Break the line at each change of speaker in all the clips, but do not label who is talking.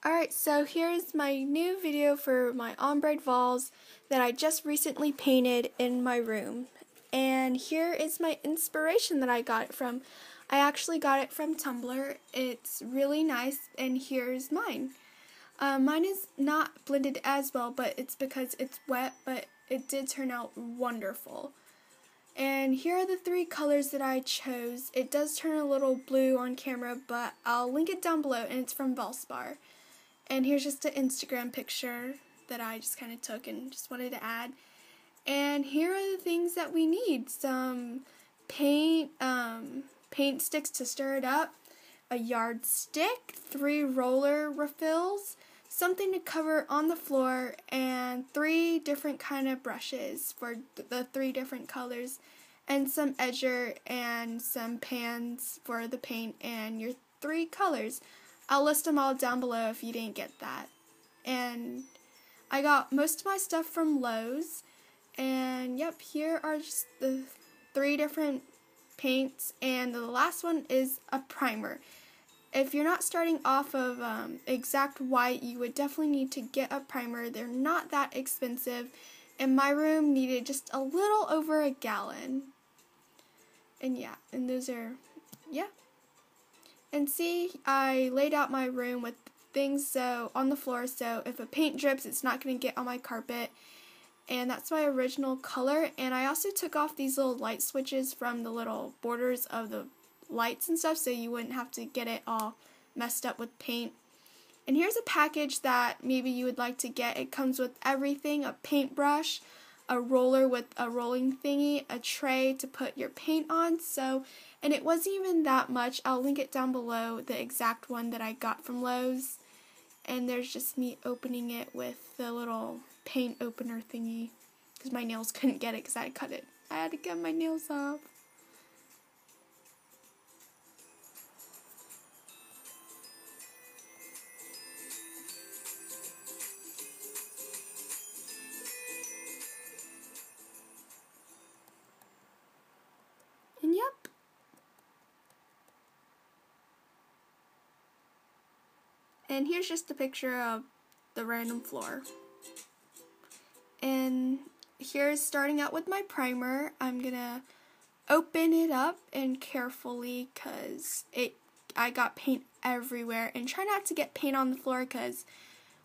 Alright, so here's my new video for my ombre walls that I just recently painted in my room. And here is my inspiration that I got it from. I actually got it from Tumblr. It's really nice, and here's mine. Mine is not blended as well, but it's because it's wet, but it did turn out wonderful. And here are the three colors that I chose. It does turn a little blue on camera, but I'll link it down below, and it's from Valspar. And here's just an Instagram picture that I just kind of took and just wanted to add. And here are the things that we need. Some paint sticks to stir it up, a yardstick, 3 roller refills, something to cover on the floor, and 3 different kind of brushes for the 3 different colors, and some edger and some pans for the paint and your 3 colors. I'll list them all down below if you didn't get that. And I got most of my stuff from Lowe's. And yep, here are just the 3 different paints. And the last one is a primer. If you're not starting off of exact white, you would definitely need to get a primer. They're not that expensive. And my room needed just a little over a gallon. And yeah, and those are, yeah. And see, I laid out my room with things on the floor, so if a paint drips, it's not going to get on my carpet. And that's my original color. And I also took off these little light switches from the little borders of the lights and stuff, so you wouldn't have to get it all messed up with paint. And here's a package that maybe you would like to get. It comes with everything: a paintbrush, a roller with a rolling thingy, a tray to put your paint on. And it wasn't even that much. I'll link it down below, the exact one that I got from Lowe's. And there's just me opening it with the little paint opener thingy, because my nails couldn't get it because I had cut it. I had to get my nails off. And yep. And here's just a picture of the random floor. And here's starting out with my primer. I'm gonna open it up and carefully, because I got paint everywhere. And try not to get paint on the floor, because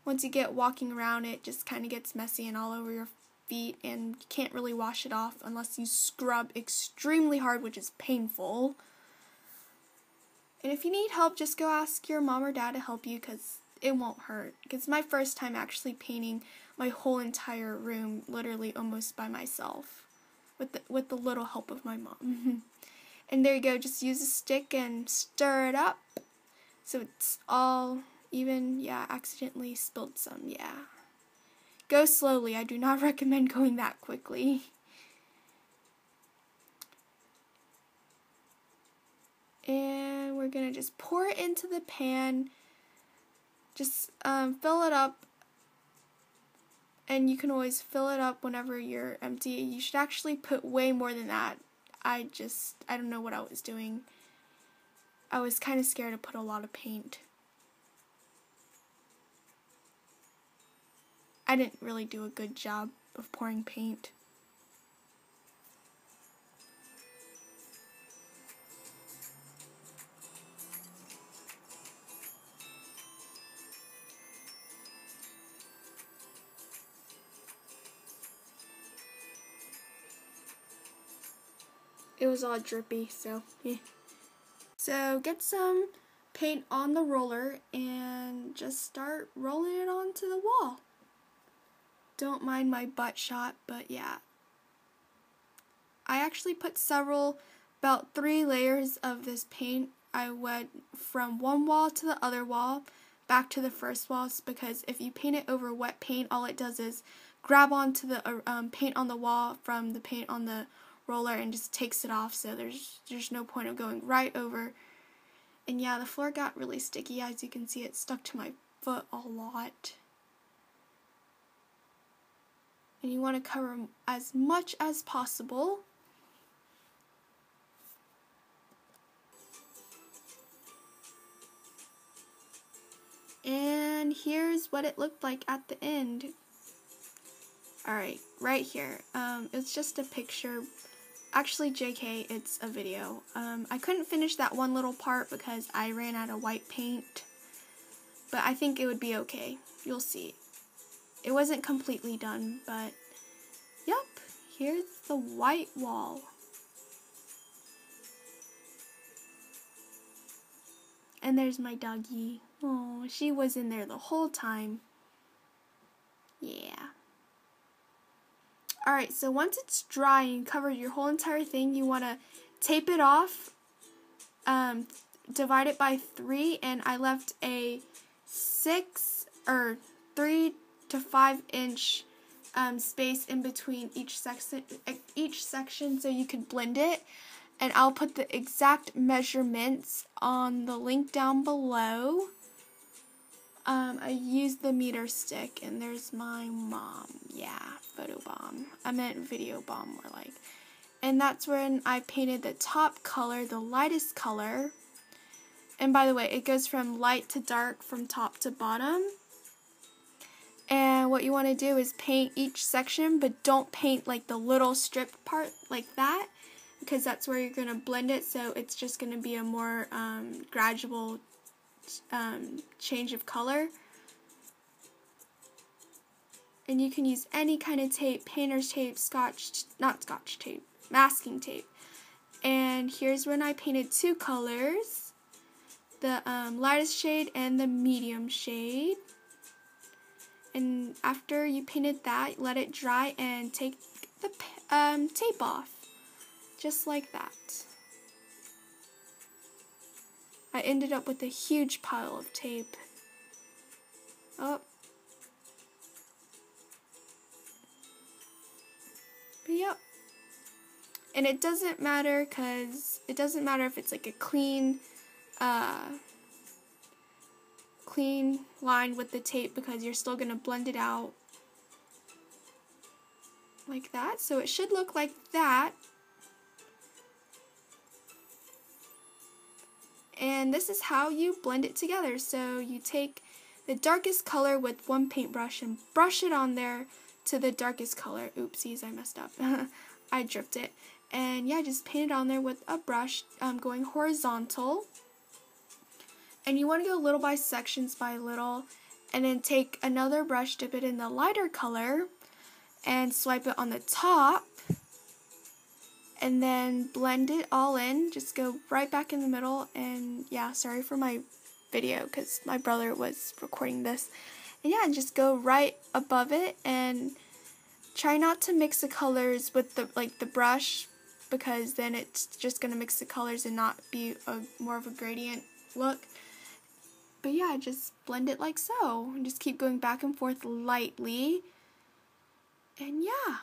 once you get walking around, it just kind of gets messy and all over your feet, and you can't really wash it off unless you scrub extremely hard, which is painful. And if you need help, just go ask your mom or dad to help you, because it won't hurt. It's my first time actually painting my whole entire room, literally almost by myself, with the little help of my mom. And there you go, just use a stick and stir it up so it's all even. Yeah, accidentally spilled some, yeah. Go slowly, I do not recommend going that quickly. And we're going to just pour it into the pan. Just fill it up. And you can always fill it up whenever you're empty. You should actually put way more than that. I don't know what I was doing. I was kind of scared to put a lot of paint. I didn't really do a good job of pouring paint. It was all drippy, so yeah. So get some paint on the roller and just start rolling it onto the wall. Don't mind my butt shot, but yeah. I actually put about 3 layers of this paint. I went from one wall to the other wall, back to the first wall, because if you paint it over wet paint, all it does is grab onto the paint on the wall from the paint on the roller and just takes it off, so there's no point of going right over. And yeah, the floor got really sticky. As you can see, it stuck to my foot a lot. And you want to cover as much as possible. And here's what it looked like at the end. Alright, right here. It's just a picture. Actually, JK, it's a video. I couldn't finish that one little part because I ran out of white paint. But I think it would be okay. You'll see. It wasn't completely done, but yep, here's the white wall. And there's my doggy. Oh, she was in there the whole time. Yeah. Alright, so once it's dry and you covered your whole entire thing, you want to tape it off, divide it by 3, and I left a 3 to 5 inch space in between each section so you could blend it. And I'll put the exact measurements on the link down below. I used the meter stick, and there's my mom. Yeah, photo bomb. I meant video bomb more like. And that's when I painted the top color, the lightest color. And by the way, it goes from light to dark from top to bottom. And what you want to do is paint each section, but don't paint like the little strip part like that, because that's where you're going to blend it, so it's just going to be a more gradual change of color. And you can use any kind of tape, painter's tape, masking tape. And here's when I painted 2 colors, the lightest shade and the medium shade. And after you painted that, let it dry and take the tape off. Just like that. I ended up with a huge pile of tape. Oh. But yep. And it doesn't matter if it's like a clean line with the tape, because you're still going to blend it out like that. So it should look like that. And this is how you blend it together. So you take the darkest color with one paintbrush and brush it on there to the darkest color. Oopsies, I messed up. I dripped it. And yeah, just paint it on there with a brush going horizontal. And you want to go little by sections by little. And then take another brush, dip it in the lighter color, and swipe it on the top. And then blend it all in. Just go right back in the middle. And yeah, sorry for my video because my brother was recording this. And yeah, just go right above it, and try not to mix the colors with the brush, because then it's just gonna mix the colors and not be more of a gradient look. But yeah, just blend it like so, and just keep going back and forth lightly. And yeah.